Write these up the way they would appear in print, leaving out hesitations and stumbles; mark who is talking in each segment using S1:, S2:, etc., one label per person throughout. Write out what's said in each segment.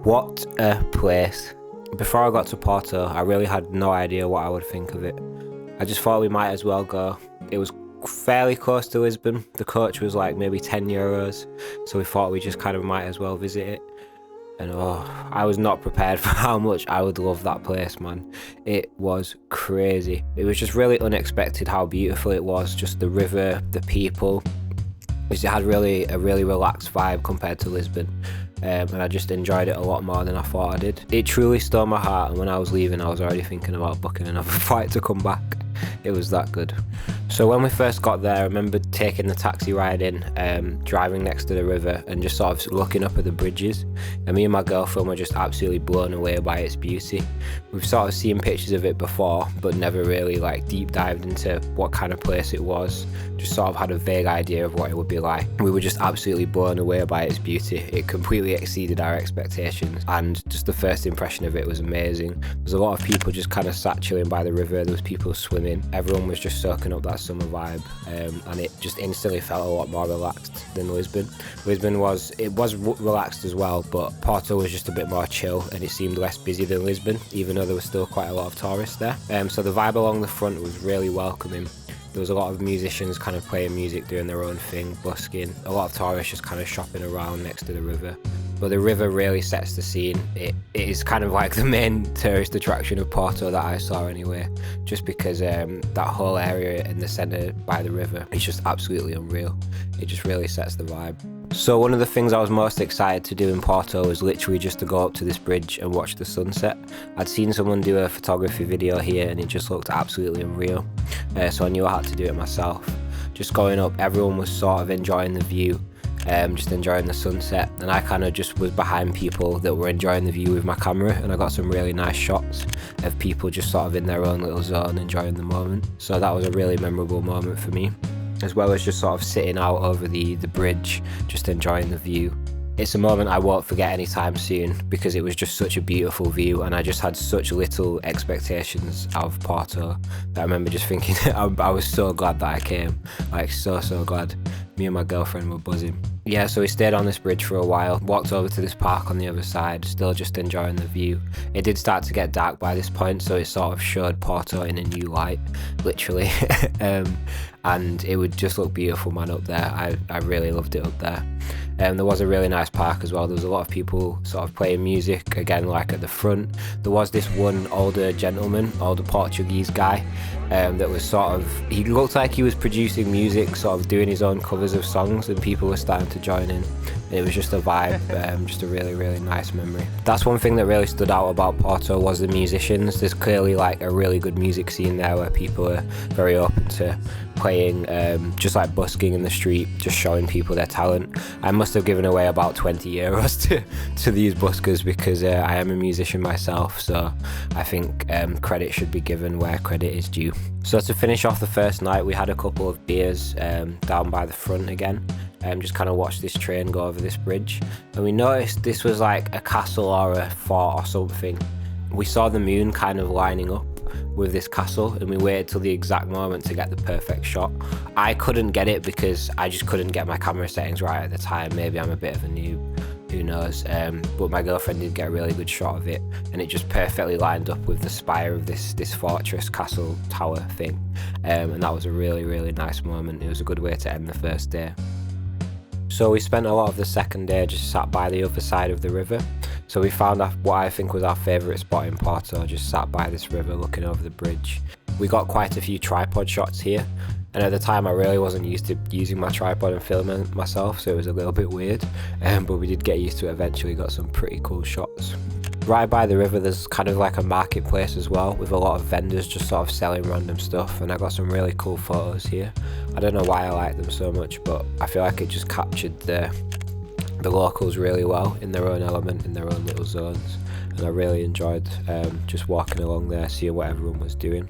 S1: What a place. Before I got to Porto, I really had no idea what I would think of it. I just thought we might as well go. It was fairly close to Lisbon. The coach was like maybe €10, so we thought we just kind of might as well visit it. And I was not prepared for how much I would love that place, man. It was crazy. It was just really unexpected how beautiful it was. Just the river, the people. It had a really relaxed vibe compared to Lisbon. And I just enjoyed it a lot more than I thought I did. It truly stole my heart, and when I was leaving I was already thinking about booking another flight to come back. It was that good. So when we first got there, I remember taking the taxi ride in, driving next to the river and just sort of looking up at the bridges, and me and my girlfriend were just absolutely blown away by its beauty. We've sort of seen pictures of it before, but never really like deep dived into what kind of place it was. Just sort of had a vague idea of what it would be like. We were just absolutely blown away by its beauty. It completely exceeded our expectations, and just the first impression of it was amazing. There's a lot of people just kind of sat chilling by the river. There was people swimming. Everyone was just soaking up that summer vibe, and it just instantly felt a lot more relaxed than Lisbon. Lisbon was relaxed as well, but Porto was just a bit more chill, and it seemed less busy than Lisbon, even though there was still quite a lot of tourists there. So the vibe along the front was really welcoming. There was a lot of musicians kind of playing music, doing their own thing, busking. A lot of tourists just kind of shopping around next to the river. But the river really sets the scene. It is kind of like the main tourist attraction of Porto that I saw anyway, just because that whole area in the centre by the river is just absolutely unreal. It just really sets the vibe. So one of the things I was most excited to do in Porto was literally just to go up to this bridge and watch the sunset. I'd seen someone do a photography video here and it just looked absolutely unreal, so I knew I had to do it myself. Just going up, everyone was sort of enjoying the view, just enjoying the sunset, and I kind of just was behind people that were enjoying the view with my camera, and I got some really nice shots of people just sort of in their own little zone enjoying the moment. So that was a really memorable moment for me, as well as just sort of sitting out over the bridge, just enjoying the view. It's a moment I won't forget anytime soon because it was just such a beautiful view, and I just had such little expectations of Porto that I remember just thinking I was so glad that I came, like so glad. Me and my girlfriend were buzzing. Yeah, so we stayed on this bridge for a while, walked over to this park on the other side, still just enjoying the view. It did start to get dark by this point, so it sort of showed Porto in a new light, literally. And it would just look beautiful, man, up there. I really loved it up there. There was a really nice park as well. There was a lot of people sort of playing music, again, like at the front. There was this one older Portuguese guy, that was sort of, he looked like he was producing music, sort of doing his own covers of songs, and people were starting to join in. And it was just a vibe, just a really nice memory. That's one thing that really stood out about Porto was the musicians. There's clearly like a really good music scene there where people are very open to playing, just like busking in the street, just showing people their talent. I must have given away about €20 to these buskers because I am a musician myself, so I think credit should be given where credit is due. So to finish off the first night, we had a couple of beers down by the front again. Just kind of watched this train go over this bridge, and we noticed this was like a castle or a fort or something. We saw the moon kind of lining up with this castle, and we waited till the exact moment to get the perfect shot. I couldn't get it because I just couldn't get my camera settings right at the time. Maybe I'm a bit of a noob, who knows, but my girlfriend did get a really good shot of it, and it just perfectly lined up with the spire of this fortress castle tower thing, and that was a really nice moment. It was a good way to end the first day. So we spent a lot of the second day just sat by the other side of the river. So we found what I think was our favourite spot in Porto, just sat by this river looking over the bridge. We got quite a few tripod shots here, and at the time I really wasn't used to using my tripod and filming myself, so it was a little bit weird, but we did get used to it eventually, got some pretty cool shots. Right by the river there's kind of like a marketplace as well, with a lot of vendors just sort of selling random stuff, and I got some really cool photos here. I don't know why I like them so much, but I feel like it just captured the locals really well in their own element, in their own little zones, and I really enjoyed just walking along there, seeing what everyone was doing.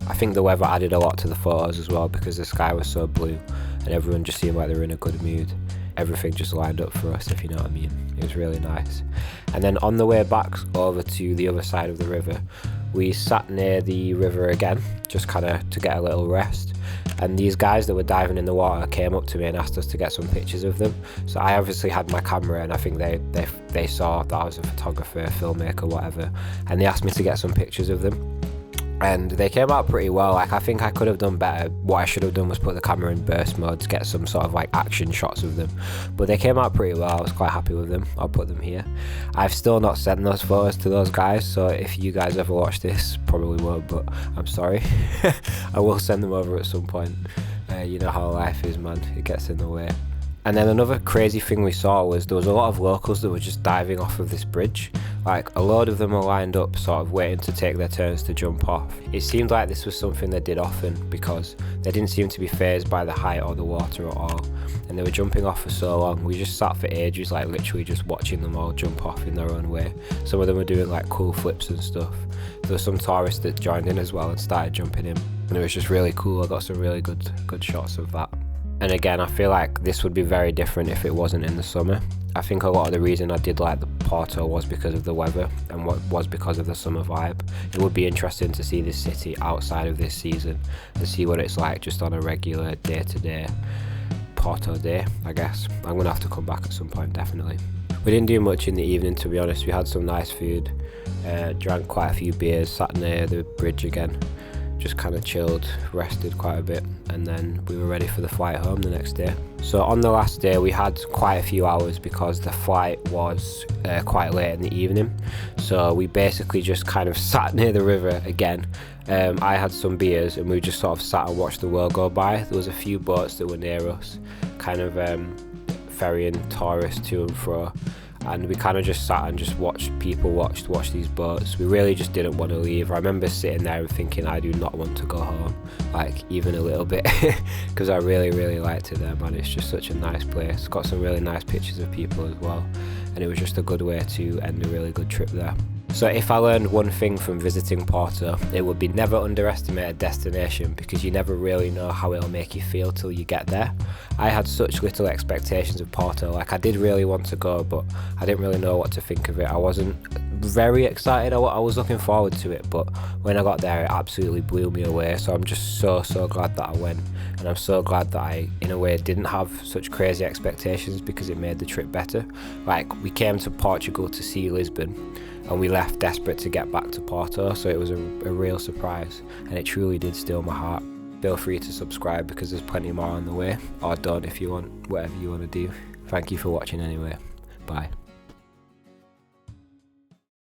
S1: I think the weather added a lot to the photos as well, because the sky was so blue and everyone just seemed like they were in a good mood. Everything just lined up for us, if you know what I mean. It was really nice. And then on the way back over to the other side of the river, we sat near the river again, just kind of to get a little rest. and these guys that were diving in the water came up to me and asked us to get some pictures of them. So I obviously had my camera, and I think they saw that I was a photographer, filmmaker, whatever, and they asked me to get some pictures of them. And they came out pretty well. Like, I think I could have done better. What I should have done was put the camera in burst mode to get some sort of like action shots of them, but they came out pretty well. I was quite happy with them. I'll put them here. I've still not sent those photos to those guys, so if you guys ever watch this, probably won't, but I'm sorry. I will send them over at some point. You know how life is, man, it gets in the way. And then another crazy thing we saw was there was a lot of locals that were just diving off of this bridge. Like, a load of them were lined up, sort of waiting to take their turns to jump off. It seemed like this was something they did often, because they didn't seem to be fazed by the height or the water at all, and they were jumping off for so long. We just sat for ages, like literally just watching them all jump off in their own way. Some of them were doing like cool flips and stuff. There were some tourists that joined in as well and started jumping in, and it was just really cool. I got some really good shots of that. And again, I feel like this would be very different if it wasn't in the summer. I think a lot of the reason I did like the Porto was because of the weather, and what was because of the summer vibe. It would be interesting to see this city outside of this season and see what it's like just on a regular day-to-day Porto day, I guess. I'm gonna have to come back at some point, definitely. We didn't do much in the evening, to be honest. We had some nice food, drank quite a few beers, sat near the bridge again, just kind of chilled, rested quite a bit, and then we were ready for the flight home the next day. So on the last day we had quite a few hours because the flight was quite late in the evening, so we basically just kind of sat near the river again. I had some beers and we just sort of sat and watched the world go by. There was a few boats that were near us, kind of ferrying tourists to and fro, and we kind of just sat and just watched people watch these boats. We really just didn't want to leave. I remember sitting there and thinking, I do not want to go home, like even a little bit, because I really liked it there, man. It's just such a nice place. Got some really nice pictures of people as well, and it was just a good way to end a really good trip there. So if I learned one thing from visiting Porto, it would be never underestimate a destination, because you never really know how it'll make you feel till you get there. I had such little expectations of Porto. Like, I did really want to go, but I didn't really know what to think of it. I wasn't very excited. I was looking forward to it, but when I got there, it absolutely blew me away. So I'm just so glad that I went, and I'm so glad that I, in a way, didn't have such crazy expectations, because it made the trip better. Like, we came to Portugal to see Lisbon, and we left desperate to get back to Porto, so it was a real surprise, and it truly did steal my heart. Feel free to subscribe, because there's plenty more on the way, or don't if you want, whatever you want to do. Thank you for watching anyway. Bye.